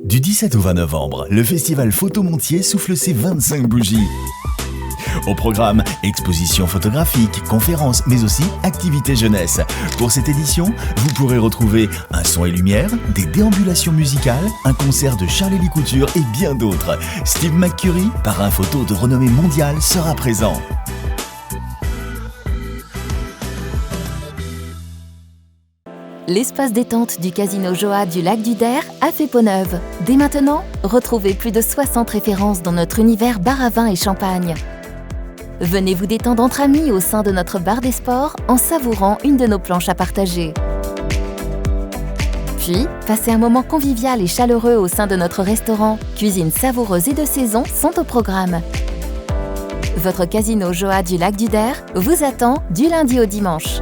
Du 17 au 20 novembre, le festival Photomontier souffle ses 25 bougies. Au programme, expositions photographiques, conférences, mais aussi activités jeunesse. Pour cette édition, vous pourrez retrouver un son et lumière, des déambulations musicales, un concert de Charlie Couture et bien d'autres. Steve McCurry, parrain photo de renommée mondiale, sera présent. L'espace détente du Casino Joa du Lac du Der a fait peau neuve. Dès maintenant, retrouvez plus de 60 références dans notre univers bar à vin et champagne. Venez vous détendre entre amis au sein de notre bar des sports en savourant une de nos planches à partager. Puis, passez un moment convivial et chaleureux au sein de notre restaurant. Cuisine savoureuse et de saison sont au programme. Votre Casino Joa du Lac du Der vous attend du lundi au dimanche.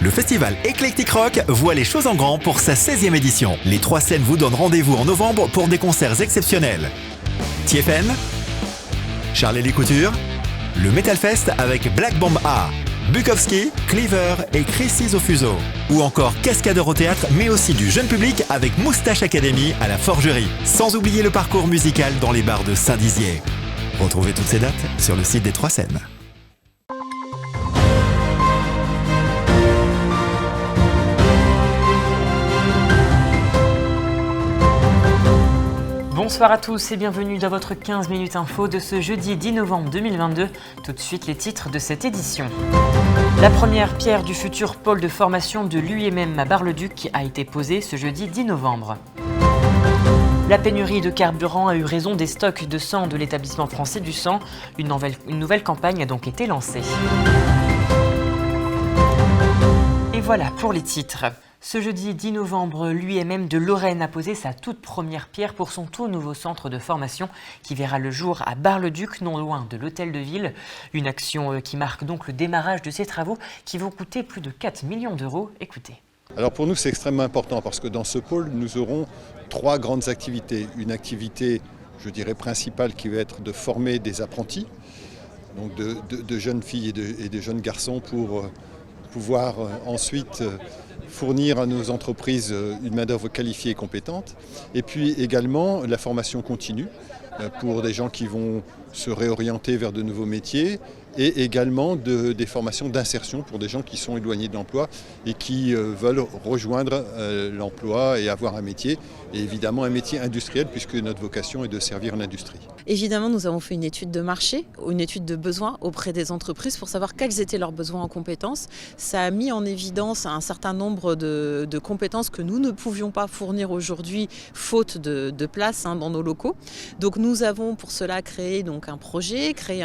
Le festival Eclectic Rock voit les choses en grand pour sa 16e édition. Les 3 scènes vous donnent rendez-vous en novembre pour des concerts exceptionnels. TFN, Charlie Couture, le Metal Fest avec Black Bomb A, Bukowski, Cleaver et Chrissy Zofuso. Ou encore Cascadeur au théâtre, mais aussi du jeune public avec Moustache Academy à la Forgerie. Sans oublier le parcours musical dans les bars de Saint-Dizier. Retrouvez toutes ces dates sur le site des 3 scènes. Bonsoir à tous et bienvenue dans votre 15 minutes info de ce jeudi 10 novembre 2022. Tout de suite les titres de cette édition. La première pierre du futur pôle de formation de l'UIMM à Bar-le-Duc a été posée ce jeudi 10 novembre. La pénurie de carburant a eu raison des stocks de sang de l'établissement français du sang. Une nouvelle campagne a donc été lancée. Et voilà pour les titres. Ce jeudi 10 novembre, l'UIMM de Lorraine a posé sa toute première pierre pour son tout nouveau centre de formation qui verra le jour à Bar-le-Duc, non loin de l'hôtel de ville. Une action qui marque donc le démarrage de ces travaux qui vont coûter plus de 4 millions d'euros. Écoutez. Alors pour nous, c'est extrêmement important parce que dans ce pôle, nous aurons 3 grandes activités. Une activité, je dirais, principale qui va être de former des apprentis, donc de jeunes filles et de jeunes garçons pour pouvoir ensuite fournir à nos entreprises une main-d'œuvre qualifiée et compétente. Et puis également la formation continue pour des gens qui vont se réorienter vers de nouveaux métiers et également des formations d'insertion pour des gens qui sont éloignés de l'emploi et qui veulent rejoindre l'emploi et avoir un métier, et évidemment un métier industriel puisque notre vocation est de servir l'industrie. Évidemment, nous avons fait une étude de marché, une étude de besoins auprès des entreprises pour savoir quels étaient leurs besoins en compétences. Ça a mis en évidence un certain nombre de compétences que nous ne pouvions pas fournir aujourd'hui faute de place dans nos locaux. Donc nous avons pour cela créé un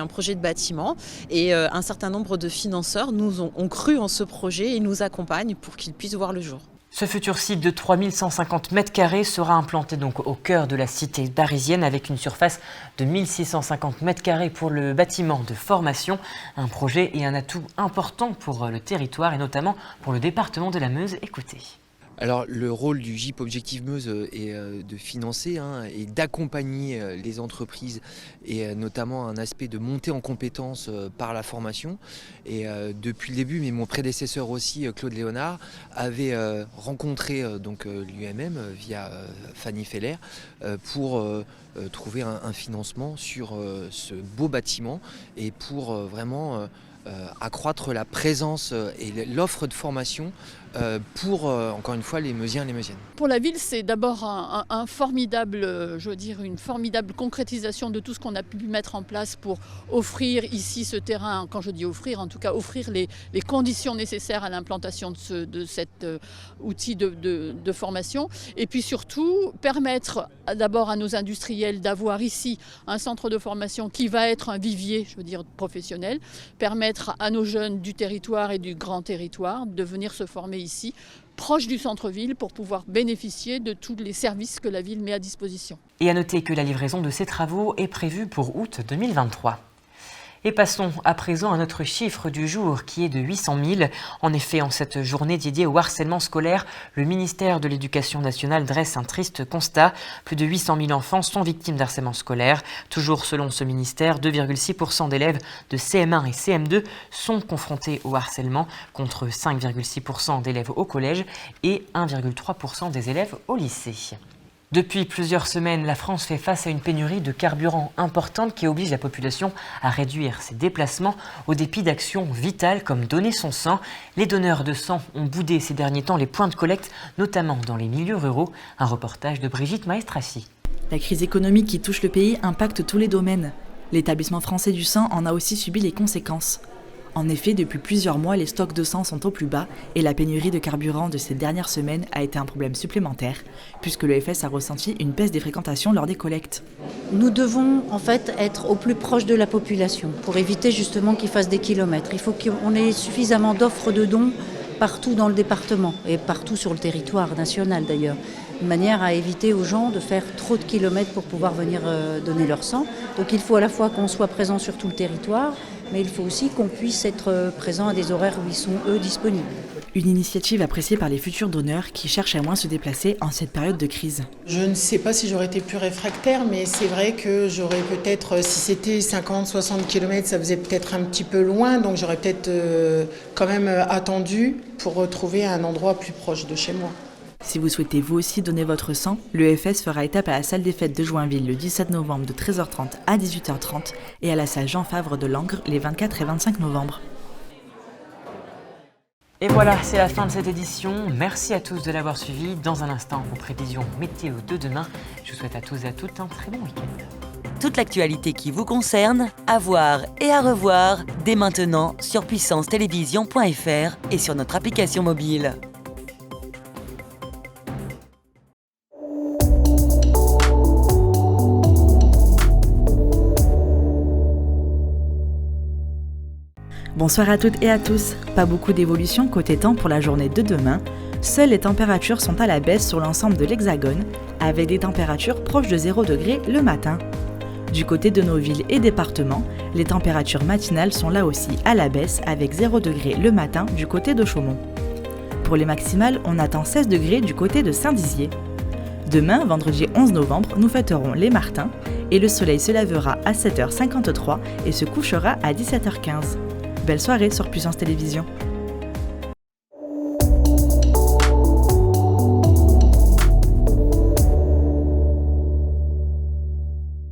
projet de bâtiment. Et un certain nombre de financeurs ont cru en ce projet et nous accompagnent pour qu'il puisse voir le jour. Ce futur site de 3150 m² sera implanté donc au cœur de la cité parisienne avec une surface de 1650 m² pour le bâtiment de formation. Un projet et un atout important pour le territoire et notamment pour le département de la Meuse. Écoutez. Alors le rôle du GIP Objectif Meuse est de financer et d'accompagner les entreprises et notamment un aspect de montée en compétences par la formation. Et depuis le début, mais mon prédécesseur aussi, Claude Léonard, avait rencontré l'UIMM via Fanny Feller pour trouver un financement sur ce beau bâtiment et pour vraiment accroître la présence et l'offre de formation pour, encore une fois, les Meusiens et les Meusiennes. Pour la ville, c'est d'abord un formidable, une formidable concrétisation de tout ce qu'on a pu mettre en place pour offrir ici ce terrain. Quand je dis offrir, en tout cas offrir les conditions nécessaires à l'implantation de cet outil de formation. Et puis surtout, permettre d'abord à nos industriels d'avoir ici un centre de formation qui va être un vivier, professionnel, permettre à nos jeunes du territoire et du grand territoire de venir se former ici, proche du centre-ville, pour pouvoir bénéficier de tous les services que la ville met à disposition. Et à noter que la livraison de ces travaux est prévue pour août 2023. Et passons à présent à notre chiffre du jour qui est de 800 000. En effet, en cette journée dédiée au harcèlement scolaire, le ministère de l'Éducation nationale dresse un triste constat. Plus de 800 000 enfants sont victimes d'harcèlement scolaire. Toujours selon ce ministère, 2,6% d'élèves de CM1 et CM2 sont confrontés au harcèlement, contre 5,6% d'élèves au collège et 1,3% des élèves au lycée. Depuis plusieurs semaines, la France fait face à une pénurie de carburant importante qui oblige la population à réduire ses déplacements au dépit d'actions vitales comme donner son sang. Les donneurs de sang ont boudé ces derniers temps les points de collecte, notamment dans les milieux ruraux. Un reportage de Brigitte Maestrassi. La crise économique qui touche le pays impacte tous les domaines. L'établissement français du sang en a aussi subi les conséquences. En effet, depuis plusieurs mois, les stocks de sang sont au plus bas et la pénurie de carburant de ces dernières semaines a été un problème supplémentaire, puisque l'EFS a ressenti une baisse des fréquentations lors des collectes. Nous devons en fait être au plus proche de la population pour éviter justement qu'ils fassent des kilomètres. Il faut qu'on ait suffisamment d'offres de dons partout dans le département et partout sur le territoire national d'ailleurs, de manière à éviter aux gens de faire trop de kilomètres pour pouvoir venir donner leur sang. Donc il faut à la fois qu'on soit présent sur tout le territoire, mais il faut aussi qu'on puisse être présent à des horaires où ils sont, eux, disponibles. Une initiative appréciée par les futurs donneurs qui cherchent à moins se déplacer en cette période de crise. Je ne sais pas si j'aurais été plus réfractaire, mais c'est vrai que j'aurais peut-être, si c'était 50-60 km, ça faisait peut-être un petit peu loin, donc j'aurais peut-être quand même attendu pour retrouver un endroit plus proche de chez moi. Si vous souhaitez vous aussi donner votre sang, l'EFS fera étape à la salle des fêtes de Joinville le 17 novembre de 13h30 à 18h30 et à la salle Jean Favre de Langres les 24 et 25 novembre. Et voilà, c'est la fin de cette édition. Merci à tous de l'avoir suivi. Dans un instant, vos prévisions météo de demain. Je vous souhaite à tous et à toutes un très bon week-end. Toute l'actualité qui vous concerne, à voir et à revoir dès maintenant sur puissancetélévision.fr et sur notre application mobile. Bonsoir à toutes et à tous. Pas beaucoup d'évolution côté temps pour la journée de demain. Seules les températures sont à la baisse sur l'ensemble de l'Hexagone, avec des températures proches de 0 degré le matin. Du côté de nos villes et départements, les températures matinales sont là aussi à la baisse, avec 0 degré le matin du côté de Chaumont. Pour les maximales, on attend 16 degrés du côté de Saint-Dizier. Demain, vendredi 11 novembre, nous fêterons les Martins et le soleil se lèvera à 7h53 et se couchera à 17h15. Belle soirée sur Puissance Télévision.